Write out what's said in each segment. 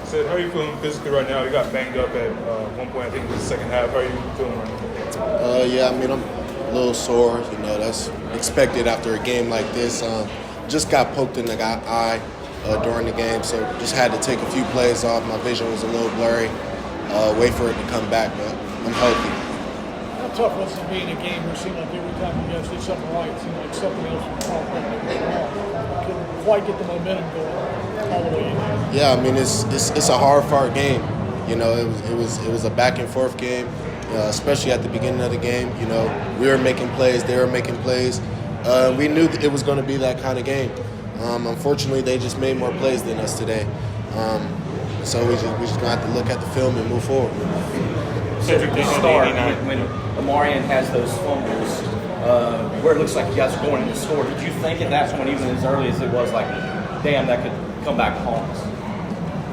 Sid, how are you feeling physically right now? You got banged up at one point, I think it was the second half. How are you feeling right now? Yeah, I mean, I'm a little sore. You know, that's expected after a game like this. Just got poked in the eye during the game, so just had to take a few plays off. My vision was a little blurry. Wait for it to come back, but I'm healthy. How tough was it being a game where it seemed like every time you guys did something right, it seemed like something else was wrong? Couldn't quite get the momentum going all the way in. Yeah, I mean, it's a hard-fought game. You know, it was a back-and-forth game, especially at the beginning of the game. You know, we were making plays, they were making plays. We knew it was going to be that kind of game. Unfortunately, they just made more plays than us today. So we just gonna have to look at the film and move forward. Cedric, to start, when Amarian has those fumbles, where it looks like you guys are going in to score, did you think at that point, even as early as it was, like, damn, that could come back to haunt us?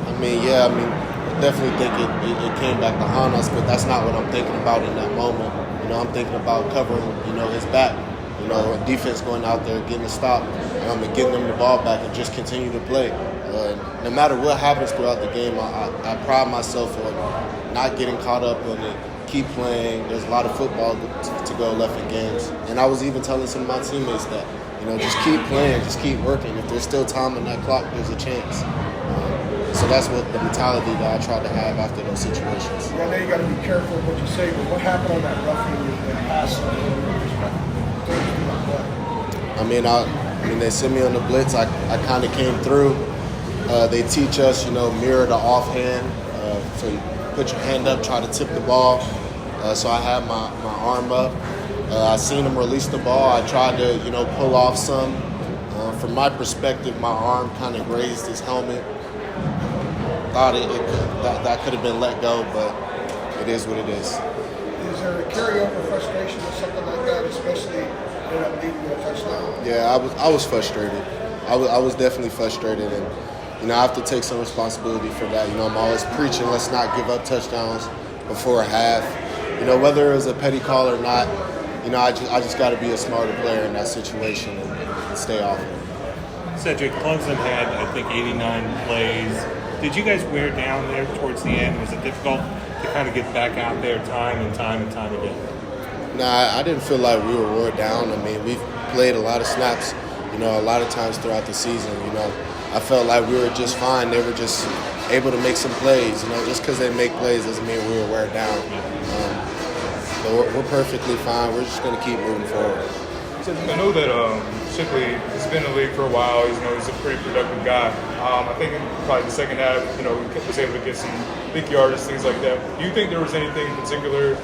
I definitely think it came back to haunt us, but that's not what I'm thinking about in that moment. You know, I'm thinking about covering, his back. You know, defense going out there, getting a stop, and getting them the ball back and just continue to play. No matter what happens throughout the game, I pride myself on not getting caught up in it, keep playing. There's a lot of football to go left in games. And I was even telling some of my teammates that, just keep playing, just keep working. If there's still time on that clock, there's a chance. So that's what the mentality that I try to have after those situations. I know you got to be careful of what you say, but what happened on that roughing pass? I mean, they sent me on the blitz. I kind of came through. They teach us, mirror the offhand. So you put your hand up, try to tip the ball. So I had my arm up. I seen him release the ball. I tried to, pull off some. From my perspective, my arm kind of grazed his helmet. Thought that could have been let go, but it is what it is. Is there a carryover frustration or something like that, especially leading to a touchdown? Yeah, I was frustrated. I was definitely frustrated, and I have to take some responsibility for that. I'm always preaching, let's not give up touchdowns before a half. Whether it was a petty call or not, I just got to be a smarter player in that situation and stay off it. Cedric, Clemson had, I think, 89 plays. Did you guys wear down there towards the end? Was it difficult to kind of get back out there time and time again? Nah, I didn't feel like we were wore down. I mean, we've played a lot of snaps, a lot of times throughout the season. I felt like we were just fine. They were just able to make some plays. Just because they make plays doesn't mean we were wear down. But we're perfectly fine. We're just going to keep moving forward. I know that Shipley has been in the league for a while. He's a pretty productive guy. I think in probably the second half, he was able to get some big yardage, things like that. Do you think there was anything in particular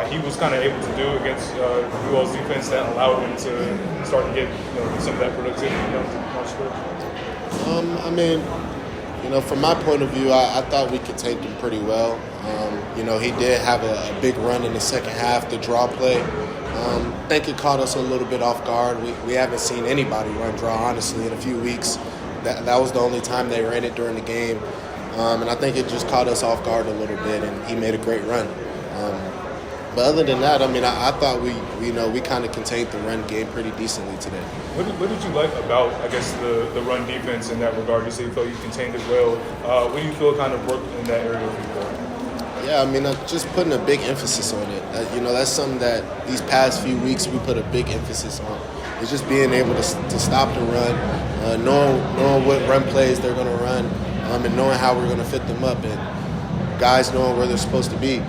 he was kind of able to do against UL's defense that allowed him to start to get some of that productivity down the stretch? From my point of view, I thought we contained him pretty well. He did have a big run in the second half, the draw play. I think it caught us a little bit off guard. We haven't seen anybody run draw, honestly, in a few weeks. That was the only time they ran it during the game. And I think it just caught us off guard a little bit, and he made a great run. But other than that, I thought we kind of contained the run game pretty decently today. What did you like about, I guess, the run defense in that regard? You say you felt you contained it well. What do you feel kind of worked in that area for you? Yeah, just putting a big emphasis on it. That's something that these past few weeks we put a big emphasis on. It's just being able to stop the run, knowing what run plays they're going to run, and knowing how we're going to fit them up, and guys knowing where they're supposed to be.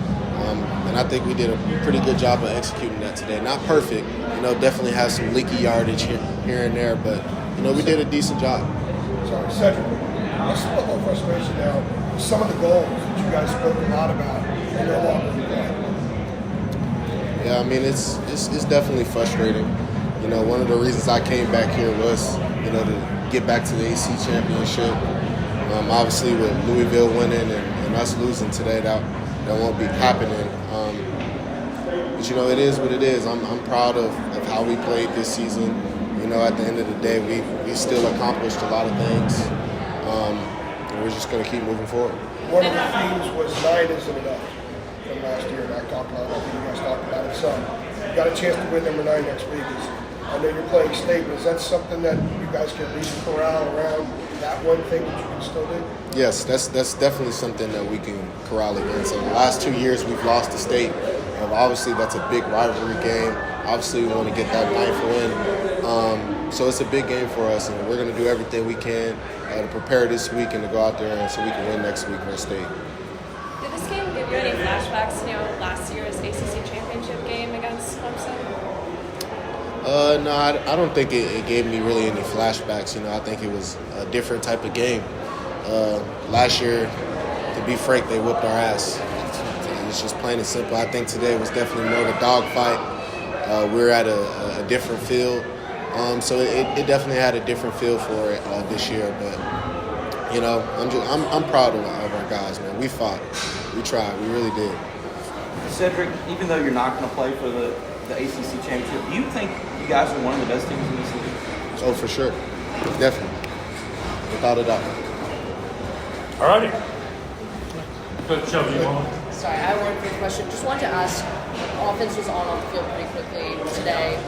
And I think we did a pretty good job of executing that today. Not perfect, definitely have some leaky yardage here and there, but, we did a decent job. Sorry, Cedric, let's put a little frustration now. Some of the goals that you guys spoke a lot about are no longer in play. Yeah, it's definitely frustrating. One of the reasons I came back here was, to get back to the AC championship. Obviously, with Louisville winning and us losing today, that won't be happening. But it is what it is. I'm proud of how we played this season. At the end of the day, we still accomplished a lot of things. And we're just going to keep moving forward. One of the themes was 9 isn't enough from last year, and I talked about it. I think you guys talked about it some. You got a chance to win number 9 next week. I know you're playing state, but is that something that you guys can at least corral around that one thing that you can still do? Yes, that's definitely something that we can corral against. In the last 2 years, we've lost to State. Obviously, that's a big rivalry game. Obviously, we want to get that 9th win. So it's a big game for us, and we're going to do everything we can to prepare this week and to go out there and so we can win next week against State. Did this game give you any flashbacks, last year's ACC championship game against Clemson? No, I don't think it gave me really any flashbacks. I think it was a different type of game. Last year, to be frank, they whooped our ass. It's just plain and simple. I think today was definitely more of a dogfight. We're at a different field. So it definitely had a different feel for it this year. But, I'm proud of our guys, man. We fought. We tried. We really did. Cedric, even though you're not going to play for the ACC championship, do you think you guys are one of the best teams in this league? Oh, for sure. Definitely. Without a doubt. All righty. Sorry, I have one quick question. Just wanted to ask, offense was on the field pretty quickly today.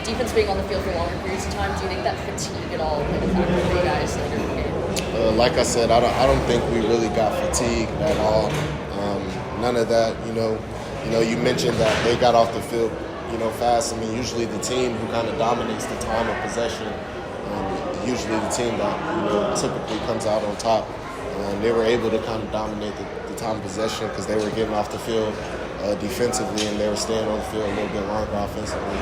Defense being on the field for longer periods of time, do you think that fatigue at all played a factor for you guys later in the game? Like I said, I don't think we really got fatigued at all. None of that. You mentioned that they got off the field, fast. I mean, usually the team who kind of dominates the time of possession, usually the team that typically comes out on top. They were able to kind of dominate the time of possession because they were getting off the field defensively and they were staying on the field a little bit longer offensively.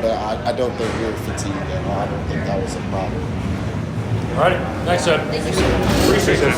But I don't think we were fatigued at all. I don't think that was a problem. All righty. Thanks, Ed. Thank you so much. Appreciate it.